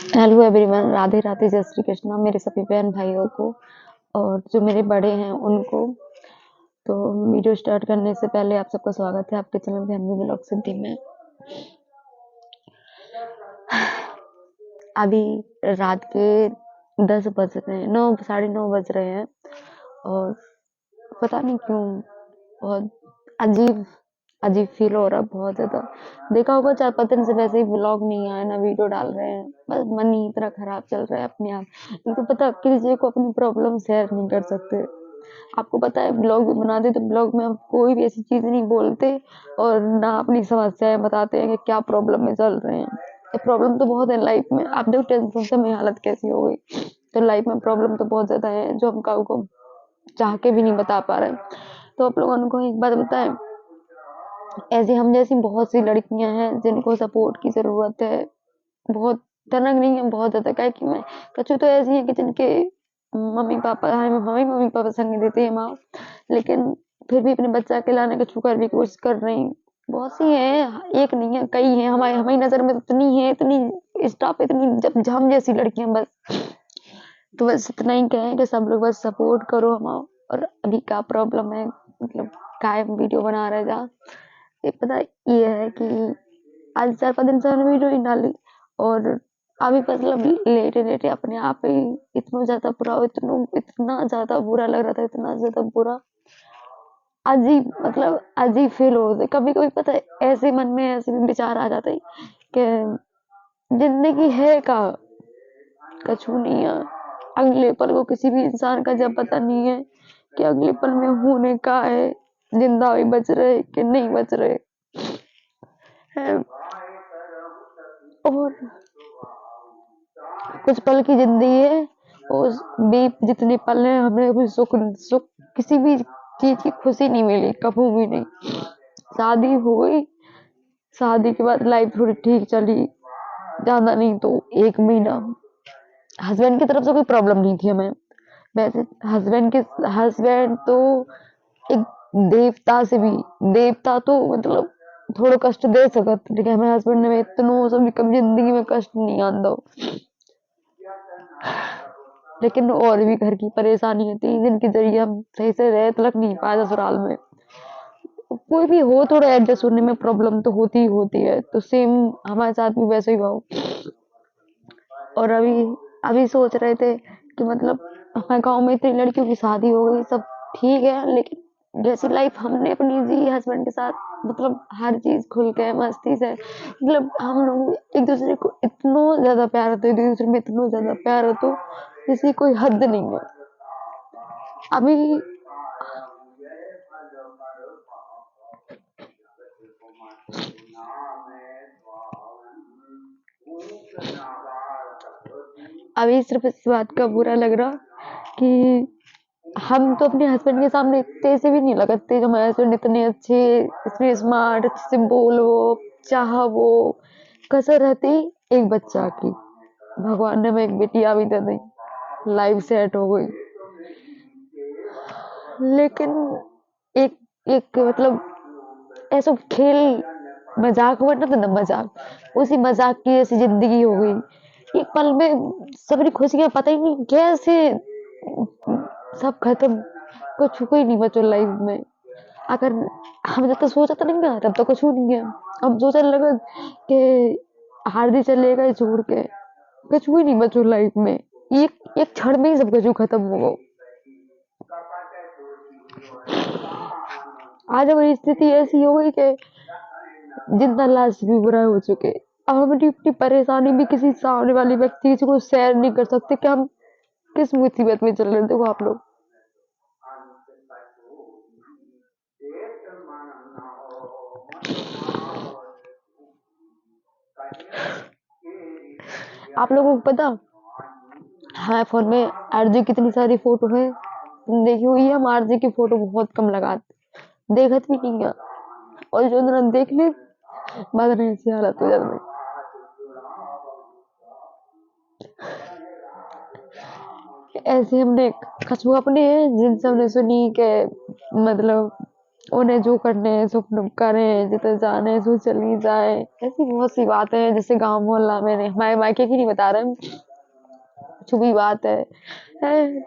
Hello everyone, Radhe Radhe, जय श्री कृष्णा मेरे सभी बहन भाइयों को और जो मेरे बड़े हैं उनको। तो वीडियो स्टार्ट करने से पहले आप सबका स्वागत है आपके चैनल फैमिली ब्लॉग सिद्धि में। अभी रात के 10 बज रहे हैं, 9 साढ़े 9 बज रहे हैं और पता नहीं क्यों बहुत अजीब अजीब फील हो रहा है, बहुत ज्यादा। देखा होगा 4-5 दिन से वैसे ही व्लॉग नहीं आया, ना वीडियो डाल रहे हैं, बस मन ही इतना खराब चल रहा है अपने आप। नहीं तो पता किसी को अपनी प्रॉब्लम शेयर नहीं कर सकते। आपको पता है ब्लॉग भी बनाते तो ब्लॉग में हम कोई भी ऐसी चीज नहीं बोलते और ना अपनी समस्याएं बताते हैं कि क्या प्रॉब्लम में चल रहे हैं। ये प्रॉब्लम तो बहुत है लाइफ में, आप देखो टेंशन से मेरी हालत कैसी हो गई। तो लाइफ में प्रॉब्लम तो बहुत ज्यादा है जो हम काऊ को चाह के भी नहीं बता पा रहे। तो आप लोगों को एक बात बताएं, ऐसी हम जैसी बहुत सी लड़कियां हैं जिनको सपोर्ट की जरूरत है। बहुत तनक नहीं है, बहुत ज्यादा। क्या कि मैं कुछ तो ऐसी है कि जिनके मम्मी पापा, हमें मम्मी मम्मी पापा संग देते हैं माँ, लेकिन फिर भी अपने बच्चा के लाने का छुकर भी कोशिश कर रही। बहुत सी है, एक नहीं है, कई है। हमारी हमारी नजर में तो इतनी है, इतनी स्टाफ, इतनी जब हम जैसी लड़कियां बस। तो बस इतना ही कहें कि सब लोग बस सपोर्ट करो हम। और अभी क्या प्रॉब्लम है, मतलब कायम वीडियो बना रहे जा, ये पता ये है कि आज 4-5 दिन से मैंने वीडियो नहीं डाली और अभी मतलब लेटे लेटे अपने आप ही इतना ज्यादा बुरा, इतना ज्यादा बुरा लग रहा था, इतना ज्यादा बुरा। अजीब, मतलब अजीब फील हो रही कभी कभी। पता है ऐसे मन में ऐसे भी विचार आ जाते हैं कि जिंदगी है का कछु नहीं है। अगले पल को किसी भी इंसान का जब पता नहीं है कि अगले पल में होने का है, जिंदा भी बच रहे कि नहीं बच रहे है। और कुछ पल की जिंदगी है, उस भी जितने पल हैं हमें कुछ सुख सुख किसी भी चीज की खुशी नहीं मिली, कभी भी नहीं। शादी हो गई, शादी के बाद लाइफ थोड़ी ठीक चली, ज्यादा नहीं तो 1 महीना। हस्बैंड की तरफ से कोई प्रॉब्लम नहीं थी हमें। वैसे हस्बैंड तो एक देवता से भी, देवता तो मतलब थोड़ा कष्ट दे सकत, लेकिन हमारे हस्बैंड ने इतनो सभी कभी जिंदगी में कष्ट नहीं आंदो। लेकिन और भी घर की परेशानी थी जिनके जरिए हम सही से रह तलक नहीं पाए ससुराल में। कोई भी हो, थोड़ा एडजस्ट होने में प्रॉब्लम तो होती ही होती है, तो सेम हमारे साथ भी वैसे ही हुआ। और अभी अभी सोच रहे थे कि मतलब हमारे गांव में इतनी लड़कियों की शादी हो गई, सब ठीक है, लेकिन जैसी लाइफ हमने अपनी जी हस्बैंड के साथ, मतलब हर चीज खुल के मस्ती से, मतलब हम लोग एक दूसरे को इतना ज्यादा प्यार होता है, एक दूसरे में इतना ज्यादा प्यार हो तो किसी कोई हद नहीं है। अभी अभी सिर्फ इस बात का बुरा लग रहा कि हम तो अपने हस्बैंड के सामने इतने से भी नहीं लगते, जो हमारे हस्बैंड इतने अच्छे, इतने स्मार्ट, अच्छे से बोलो चाहो कसर रहती एक बच्चा की। भगवान ने हमें एक बेटिया भी दे दी, लाइफ सेट हो गई। लेकिन एक एक मतलब ऐसा खेल मजाक हुआ ना, तो ना मजाक, उसी मजाक की ऐसी जिंदगी हो गई। एक पल में सबरी खुशियां पता ही नहीं कैसे सब खत्म, कुछ कोई नहीं बचो लाइफ में। अगर हम जब तक सोचा तो नहीं गया, तब तो कुछ नहीं है। अब सोचने लगा कि हार्दी चलेगा ही छोड़ के, कुछ भी नहीं बचो लाइफ में। एक एक क्षण में ही सब कुछ खत्म हो गया। आज हमारी स्थिति ऐसी हो गई कि जिंदा लाश भी बुरा हो चुके। अब हम अपनी परेशानी भी किसी सामने वाले व्यक्ति को शेयर नहीं कर सकते कि हम किस मुसीबत में चल रहे हैं। देखो आप लोग, आप लोगों को पता हमारे फोन में आरजे कितनी सारी फोटो है, तुम देखी हुई है। हम आरजे की फोटो बहुत कम लगाते, देखत भी नहीं है। और जो दिन देख ले बाद में ऐसी हालत हो जाती है। ऐसे हमने कछु अपने हैं जिनसे हमने सुनी के मतलब उन्हें जो करने हैं सो अपना करें, जिधर जाने हैं सो चली जाए। ऐसी बहुत सी बातें हैं जैसे गांव मोहल्ला में नहीं, हमारे मायके की नहीं बता रहे, छुपी बात है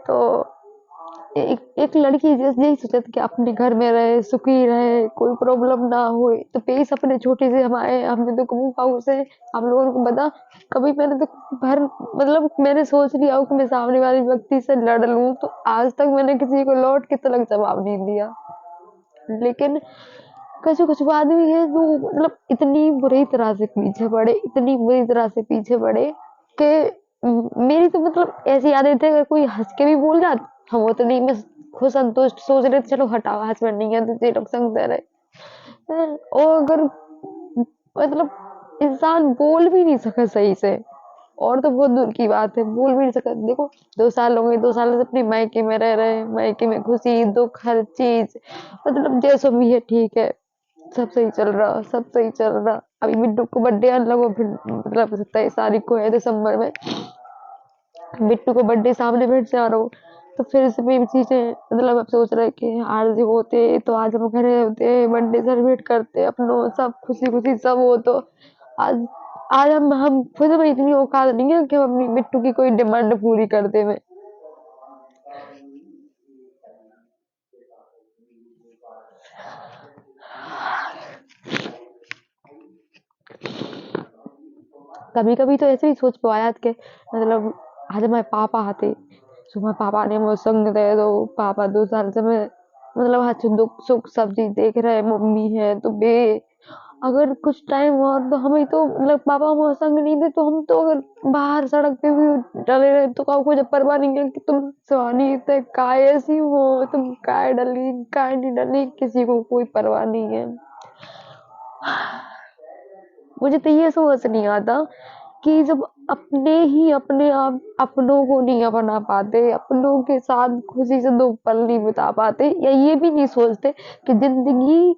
तो एक एक लड़की यही सोचती कि अपने घर में रहे, सुखी रहे, कोई प्रॉब्लम ना हो। तो पेश अपने छोटे से हमारे हमने तो कबू पाऊ से हम लोगों को बता, कभी मैंने तो भर मतलब मैंने सोच लिया हो कि मैं सामने वाले व्यक्ति से लड़ लूं, तो आज तक मैंने किसी को लौट के तलक जवाब नहीं दिया। लेकिन कुछ कुछ आदमी है जो मतलब इतनी बुरी तरह से पीछे पड़े, इतनी बुरी तरह से पीछे पड़े कि मेरी तो मतलब ऐसी आदत है, अगर कोई हंस के भी बोल जाता हम वो तो नहीं, मैं खुद संतुष्ट सोच रहे थे, चलो हटाओ, हस्बैंड नहीं है तो ये लोग संग दे रहे हैं। और अगर मतलब इंसान बोल भी नहीं सका सही से, और तो बहुत दूर की बात है, बोल भी नहीं सका। देखो 2 साल हो गए, 2 साल से अपने मायके में रह रहे हैं, मायके में खुशी दुख हर चीज मतलब जैसा भी है ठीक है, सब सही चल रहा, सब सही चल रहा। अभी बिट्टू को बर्थडे आने लगा, फिर मतलब 27 तारीख को है दिसंबर में, बिट्टू को बर्थडे सामने बैठ जा रहा हूँ, तो फिर से भी चीजें मतलब अब सोच रहे कि आज होते तो आज हम घरे होते, बर्थडे सेलिब्रेट करते अपनों सब खुशी खुशी सब हो। तो आज आज हम खुद में इतनी औकात नहीं है कि हम अपनी बिट्टू की कोई डिमांड पूरी कर दे में। कभी कभी तो ऐसे ही सोच पाया कि मतलब आज हमारे पापा आते, सुबह पापा ने मुझे संग दे दो, पापा 2 साल से मैं मतलब हर दुख सुख सब चीज देख रहे हैं, मम्मी है तो बे अगर कुछ टाइम और तो हमें तो मतलब पापा हमें संग नहीं दे तो हम तो अगर बाहर सड़क पे भी डले रहे तो काऊ को जब परवाह नहीं है कि तुम सुहानी थे काय ऐसी हो, तुम काय डली काय नहीं डली, किसी को कोई परवाह नहीं है। मुझे तो ये समझ नहीं आता कि जब अपने ही अपने आप अपनों को नहीं अपना पाते, अपनों के साथ खुशी से 2 पल नहीं बिता पाते, या ये भी नहीं सोचते कि जिंदगी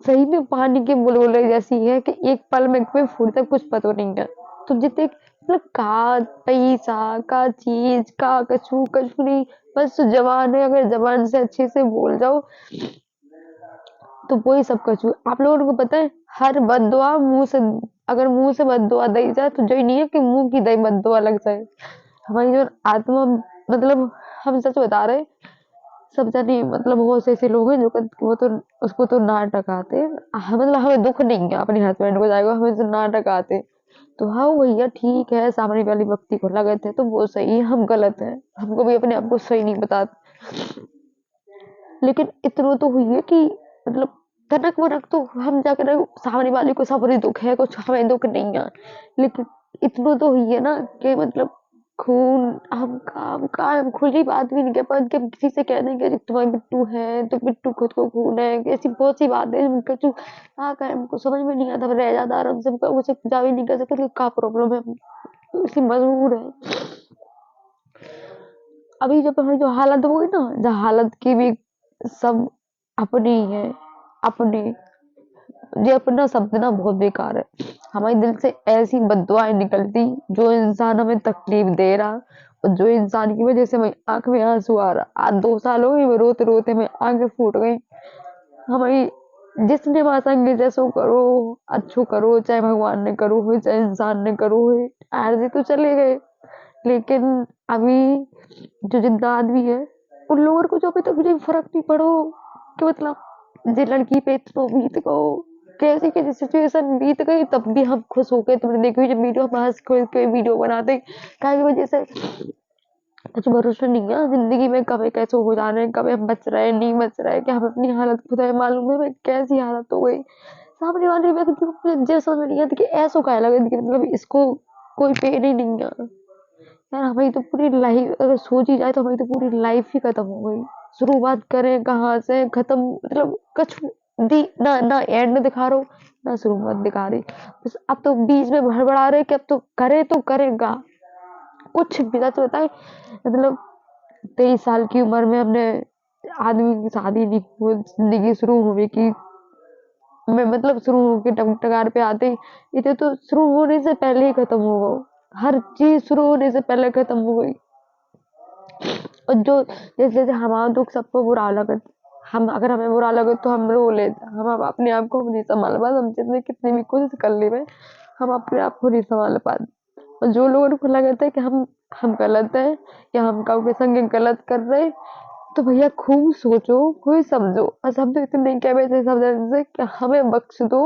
सही में पानी के बुलबुले जैसी है कि एक पल में कोई फूटता कुछ पता नहीं है। तो जितने मतलब का पैसा का चीज का कछू कछू नहीं, बस जवान है, अगर जवान से अच्छे से बोल जाओ तो वही सब कछू। आप लोगों को पता है हर बददुआ मुंह से, अगर मुंह से बददुआ दी जाए तो जो नहीं है कि मुंह की दही बददुआ लग जाए। हमारी जो आत्मा मतलब हम सच बता रहे, सब जाने मतलब बहुत से ऐसे लोग हैं जो वो तो उसको तो नाटक आते हैं। मतलब हमें दुख नहीं है अपने हस्बैंड को जाएगा, हमें तो नाटक आते। तो हाँ भैया ठीक है, सामने वाली व्यक्ति को लगे थे तो वो सही है, हम गलत है, हमको भी अपने आप को सही नहीं बताते। लेकिन इतना तो हुई है कि मतलब तनक वनक तो हम जाकर सामने वाले को सब दुख है, कुछ हमें दुख नहीं है। लेकिन इतना तो हुई है ना कि मतलब खून हम खुली बात भी नहीं कह पाते कि हम किसी से कह देंगे कि तुम्हारी बिट्टू है तो बिट्टू खुद को खून है, ऐसी बहुत सी बातें हैं उनका जो क्या कहें हमको समझ में नहीं आता, हम रह जाता आराम से, उसे जा भी नहीं कर सकते कि क्या प्रॉब्लम है, इसलिए मजबूर है। अभी जब हमारी जो हालत हुई ना, जो हालत की भी सब अपनी है, अपनी ये अपना शब्द ना बहुत बेकार है। हमारे दिल से ऐसी बददुआएं निकलती, जो इंसान हमें तकलीफ दे रहा और जो इंसान की वजह से मेरी आंख में आंसू आ रहा, आज 2 साल हो गए रोते रोते में आंखें फूट गई। हमारी जिसने मांगे जैसो करो, अच्छो करो, चाहे भगवान ने करो हो चाहे इंसान ने करो हो, आरजी तो चले गए। लेकिन अभी जो जिंदा आदमी है उन लोगों को जो अभी तक मुझे फर्क नहीं पड़ो कि मतलब जे लड़की पे इतना बीत गो, कैसी कैसी सिचुएशन बीत गई, तब भी हम खुश हो गए। तुमने देखी हुई जब वीडियो हम हंस खेल के वीडियो बनाते क्या की वजह से कुछ भरोसा नहीं है जिंदगी में, कब कैसे हो जाने, कब हम बच रहे नहीं बच रहे, कि हम अपनी हालत खुदा ही मालूम है मैं कैसी हालत हो गई। सामने वाले व्यक्ति को मुझे ये समझ में नहीं आता कि ऐसा क्या लगे कि मतलब इसको कोई पेन ही नहीं है। यार हमारी तो पूरी लाइफ अगर सोची जाए तो हमारी तो पूरी लाइफ ही खत्म हो गई। शुरुआत करें कहाँ से खत्म, मतलब कुछ दी ना ना एंड दिखा रहा हूँ ना शुरुआत दिखा रही, बस अब तो बीच में भड़बड़ा रहे कि अब तो करेगा कुछ भी। सच बताए मतलब 23 साल की उम्र में हमने आदमी की शादी नहीं हुई, जिंदगी शुरू हुई कि मैं मतलब शुरू होके टगार पे आते ही इतने तो शुरू होने से पहले ही खत्म हो गया, हर चीज शुरू होने से पहले खत्म हो गई। और जो जैसे जैसे हमारा दुख सबको बुरा लगा, हम अगर हमें बुरा लगे तो हम रो लेते, हम अपने आप को नहीं संभाल पाते, हम जितने कितनी भी कोशिश कर ले हम अपने आप को नहीं संभाल पाते। और जो लोगों को लगता है कि हम गलत हैं या हम काउ के संग गलत कर रहे हैं, तो भैया खूब सोचो, कोई समझो, बस हम तो इतने क्या वैसे समझ से कि हमें बख्श दो,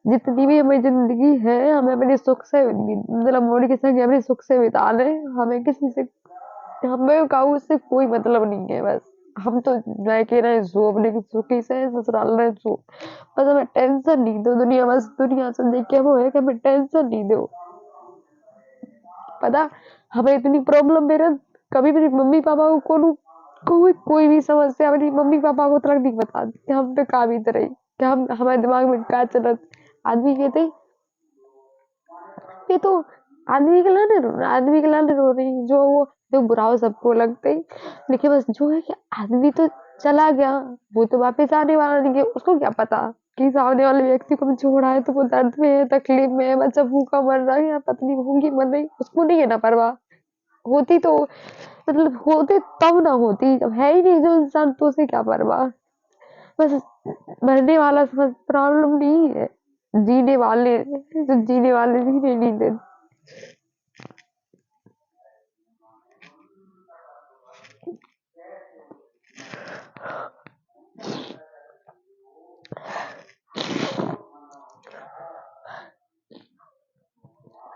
जितनी भी हमें जिंदगी है हमें अपने सुख से मतलब मोड़ी के संग अपने सुख से बिता ले, हमें किसी से हमें काऊ से कोई मतलब नहीं है। बस हम तो जाके रहे सो अपने सुखी से, ससुराल रहे सो, बस हमें टेंशन नहीं दो दुनिया, बस दुनिया से देख के वो है कि हमें टेंशन नहीं दो। पता हमें इतनी प्रॉब्लम मेरे कभी मेरी मम्मी पापा को कोई भी समस्या अपनी मम्मी पापा को तक नहीं बताती कि हम पे का बीत रही, कि हम हमारे दिमाग में क्या चलत। आदमी कहते ये तो आदमी के लाने रो रही, जो बुरा हो सबको लगता ही, लेकिन बस जो है कि आदमी तो चला गया, वो तो वापस आने वाला नहीं है, उसको क्या पता कि सामने वाले व्यक्ति को छोड़ा है तो वो दर्द में है, तकलीफ में है, बच्चा भूखा मर रहा है या पत्नी भूखी मर रही, उसको नहीं है ना परवाह। होती तो मतलब होते तब ना होती, जब है ही नहीं जो इंसान तो उसे क्या परवाह। बस मरने वाला समझ प्रॉब्लम नहीं है, जीने वाले जो जीने वाले जीने नहीं देते।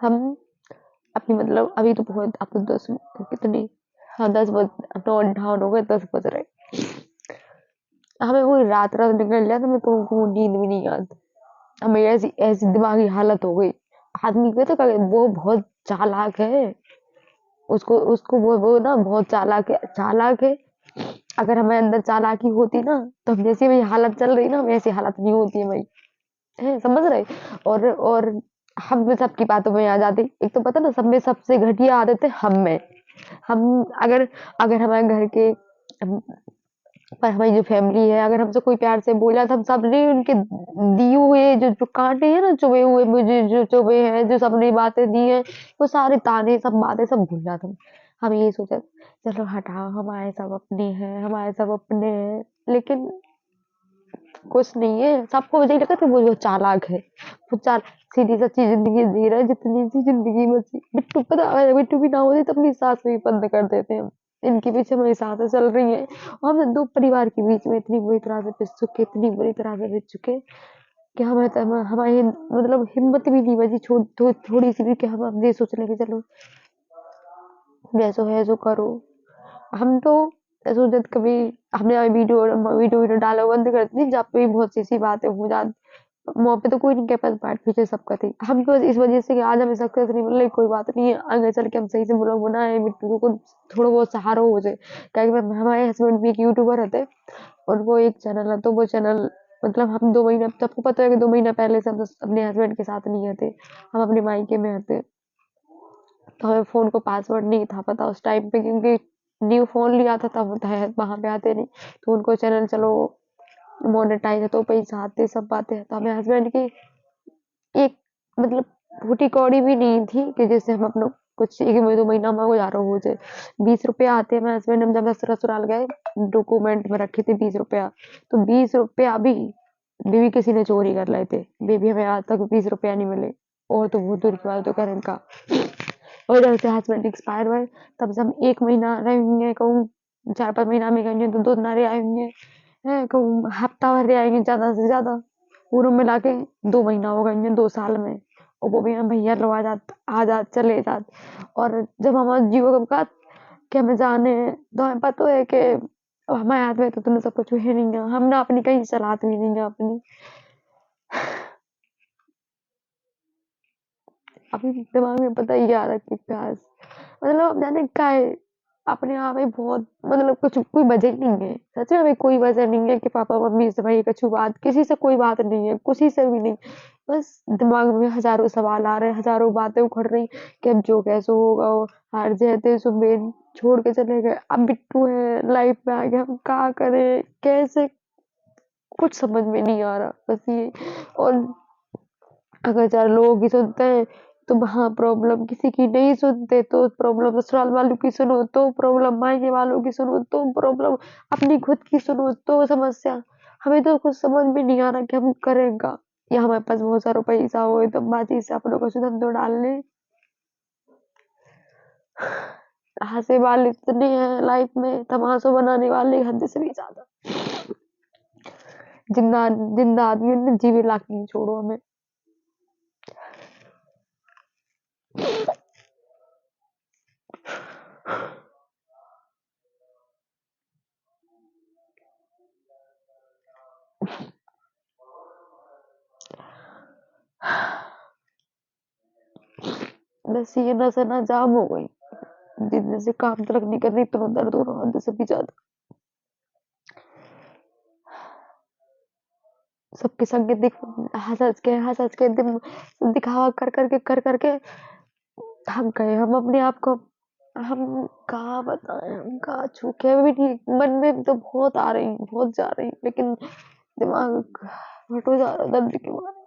हम अपनी मतलब अभी तो बहुत अब तो 10 कितने, हाँ 10 बज, अब तो अंठावन हो गए, 10 बज रहे, हमें वो रात रात निकल जाए तो हमें को नींद भी नहीं आती, हमें ऐसी ऐसी दिमागी हालत हो गई। आदमी को तो वो बहुत चालाक है, उसको उसको वो ना बहुत चालाक है। अगर हमें अंदर चालाकी होती ना तो हम जैसी भी हालत चल रही ना वैसी हालत नहीं होती है भाई, है समझ रहे। और हम में सबकी बातों में आ जाती, एक तो पता ना सब में सबसे घटिया आदत है हम में। हम अगर अगर हमारे घर के पर हमारी जो फैमिली है अगर हमसे कोई प्यार से बोला तो हम सबने उनके दिए हुए जो कांटे हैं ना, चुभे हुए मुझे जो चुभे हैं, जो सबने बातें दी हैं, वो सारे ताने सब बातें सब भूल जाते हैं। हम ये सोचे चलो हटाओ, हमारे सब अपने हैं, हमारे सब अपने हैं, लेकिन कुछ नहीं है, सबको मुझे लगता है वो चालाक है, वो चाल सीधी सच्ची जिंदगी जी रहा है, जितनी सी जिंदगी बची। बिट्टू पता अगर बिट्टू भी ना होती तो अपनी सास भी बंद कर देते हैं, इनके पीछे मेरी सांसें चल रही हैं, और हम दो परिवार के बीच में इतनी बुरी तरह से पिस चुके, इतनी बुरी तरह से पिस चुके कि हमें तो हमारी मतलब हिम्मत भी नहीं बची थोड़ी सी भी कि हम ये सोच लें कि चलो जैसो है सो करो। हम तो ऐसे जब कभी हमने वीडियो वीडियो वीडियो डाला बंद कर दी, जहाँ पे भी बहुत सी सी बातें हो जाती, वहाँ पे तो कोई नहीं के पास बैठ पीछे सबका थी, हम तो इस वजह से कि आज हमें सक्सेस नहीं मिल रही, कोई बात नहीं है, आगे चल के हम सही से ब्लॉग बनाए, बिट्टू को थोड़ा बहुत सहारा हो जाए। क्या हमारे हस्बैंड भी एक यूट्यूबर रहते और वो एक चैनल है, तो वो चैनल मतलब हम 2 महीना, सबको पता है कि 2 महीना पहले से हम अपने हस्बैंड के साथ नहीं रहते, हम अपने मायके में रहते, तो हमें फ़ोन को पासवर्ड नहीं था पता उस टाइम पे, क्योंकि न्यू फ़ोन लिया था तब है वहाँ पे आते नहीं, तो उनको चैनल चलो मोनेटाइज है तो पैसा आते सब बातें हैं, तो हमें हस्बैंड की एक मतलब फूटी कौड़ी भी नहीं थी कि जैसे हम अपना कुछ 1 2 महीना हमारा गुजारा हो जाए। 20 रुपया आते हैं, मेरे हस्बैंड हम जब ससुराल गए डॉक्यूमेंट में रखे थे 20 रुपया, तो 20 रुपया भी बेबी किसी ने चोरी कर लाए थे, बेबी हमें आज तक 20 रुपया नहीं मिले, और तो बहुत दूर की बात तो करें का। और जब से हस्बैंड एक्सपायर हुए तब से हम 1 महीना रहेंगे कहूँ, 4 5 महीना में कहेंगे तो 2 दिन आएंगे, है कहूँ हफ्ता भर रह आएंगे ज्यादा से ज्यादा, पूरा मिला के 2 महीना हो गए 2 साल में, और वो भी हम भैया लो आ जात चले जात। और जब हमारा जीव का कि हमें जाने हैं, तो हमें पता है कि अब हमारे हाथ में तो तुमने सब कुछ है नहीं है, हम ना अपनी कहीं चलाते भी नहीं है अपनी। अभी दिमाग में पता ही आ रहा है कि प्यास मतलब अब जाने क्या है, अपने आप में बहुत मतलब कुछ कोई वजह नहीं है, सच में अभी कोई वजह नहीं है कि पापा मम्मी से भाई कछु बात किसी से कोई बात नहीं है, किसी से भी नहीं, बस दिमाग में हजारों सवाल आ रहे हैं, हजारों बातें उखड़ रही कि अब जो कैसे होगा वो, हार जाते सुबह छोड़ के चले गए, अब बिट्टू है लाइफ में आ गया, हम क्या करें कैसे, कुछ समझ में नहीं आ रहा बस ये। और अगर चार लोग ही सुनते हैं तो हाँ, प्रॉब्लम किसी की नहीं सुनते तो प्रॉब्लम ससुराल वालों की सुनो तो प्रॉब्लम, मायके वालों की सुनो तो प्रॉब्लम, अपनी खुद की सुनो तो समस्या। हमें तो कुछ समझ में नहीं आ रहा कि हम करें क्या? या हमारे पास बहुत सारा पैसा हो एकदम बाजी से अपनों को धंधो डाल लें। हँसे वाले इतने हैं लाइफ में, तमाशा बनाने वाले हद से भी ज़्यादा। जिंदा जिंदा आदमी ने जीवे लाख नहीं छोड़ो हमें। बस ये नस ना जाम हो गई, जिंदगी से काम तक नहीं करनी, इतना दर्द हो रहा हद से भी ज्यादा। सबके संग हंस हंस के दिखावा कर करके थक गए हम अपने आप को। हम कहाँ बताएं, हम कहाँ चूके भी ठीक, मन में तो बहुत आ रही बहुत जा रही, लेकिन दिमाग फट हो जा रहा दर्द के मारे।